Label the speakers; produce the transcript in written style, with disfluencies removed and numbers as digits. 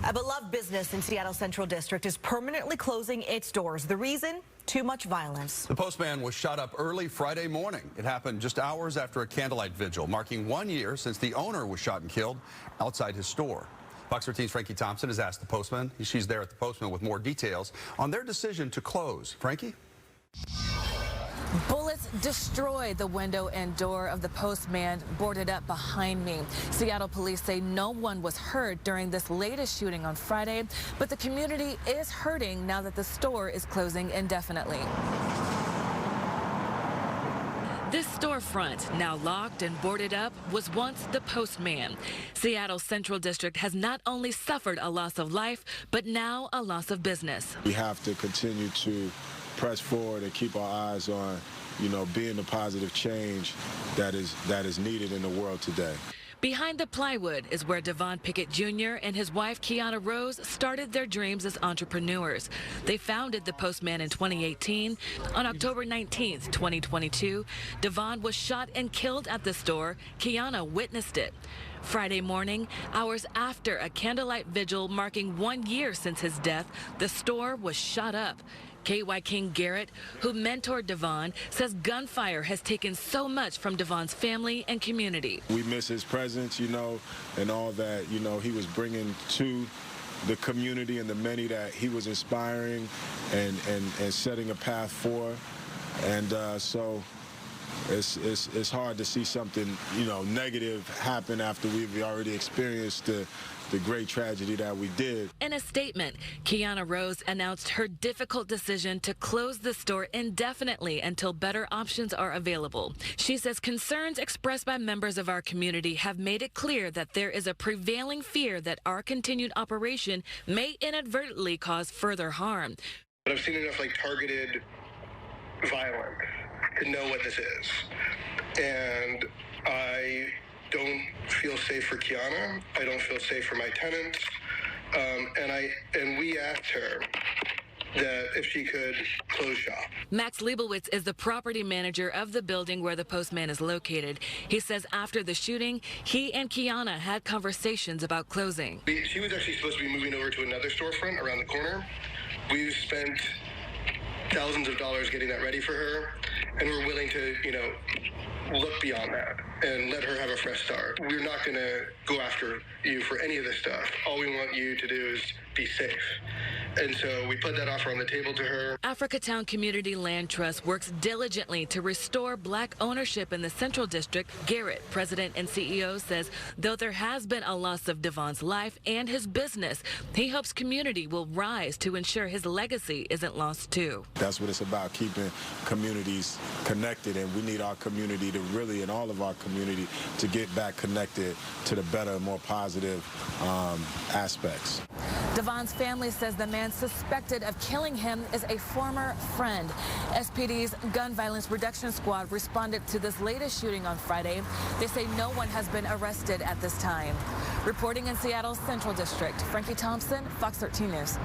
Speaker 1: A beloved business in Seattle Central District is permanently closing its doors. The reason? Too much violence.
Speaker 2: The Postman was shot up early Friday morning. It happened just hours after a candlelight vigil, marking 1 year since the owner was shot and killed outside his store. Fox 13's Frankie Thompson has asked the Postman. She's there at the Postman with more details on their decision to close. Frankie?
Speaker 3: Bullets destroyed the window and door of the Postman boarded up behind me. Seattle police say no one was hurt during this latest shooting on Friday, but the community is hurting now that the store is closing indefinitely. This storefront, now locked and boarded up, was once the Postman. Seattle Central District has not only suffered a loss of life, but now a loss of business.
Speaker 4: We have to continue to press forward and keep our eyes on, being the positive change that is needed in the world today.
Speaker 3: Behind the plywood is where Devon Pickett Jr. and his wife Kiana Rose started their dreams as entrepreneurs. They founded the Postman in 2018. On October 19th, 2022, Devon was shot and killed at the store. Kiana witnessed it. Friday morning, hours after a candlelight vigil marking 1 year since his death, the store was shot up. K.Y. King Garrett, who mentored Devon, says gunfire has taken so much from Devon's family and community.
Speaker 4: We miss his presence, and all that, he was bringing to the community and the many that he was inspiring and setting a path for. And so it's hard to see something, negative happen after we've already experienced the great tragedy that we did.
Speaker 3: In a statement, Kiana Rose announced her difficult decision to close the store indefinitely until better options are available. She says concerns expressed by members of our community have made it clear that there is a prevailing fear that our continued operation may inadvertently cause further harm.
Speaker 5: But I've seen enough targeted violence to know what this is. And I don't feel safe for Kiana. I don't feel safe for my tenants. And we asked her that if she could close shop.
Speaker 3: Max Leibowitz is the property manager of the building where the Postman is located. He says after the shooting, he and Kiana had conversations about closing.
Speaker 5: She was actually supposed to be moving over to another storefront around the corner. We've spent thousands of dollars getting that ready for her, and we're willing to, look beyond that and let her have a fresh start. We're not going to go after you for any of this stuff. All we want you to do is be safe. And so we put that offer on the table to her.
Speaker 3: Africatown Community Land Trust works diligently to restore black ownership in the Central District. Garrett, president and CEO, says though there has been a loss of Devon's life and his business, he hopes community will rise to ensure his legacy isn't lost too.
Speaker 4: That's what it's about, keeping communities connected, and we need our community to really, and all of our community, to get back connected to the better, more positive aspects.
Speaker 3: Devon's family says the man suspected of killing him is a former friend. SPD's Gun Violence Reduction Squad responded to this latest shooting on Friday. They say no one has been arrested at this time. Reporting in Seattle's Central District, Frankie Thompson, Fox 13 News.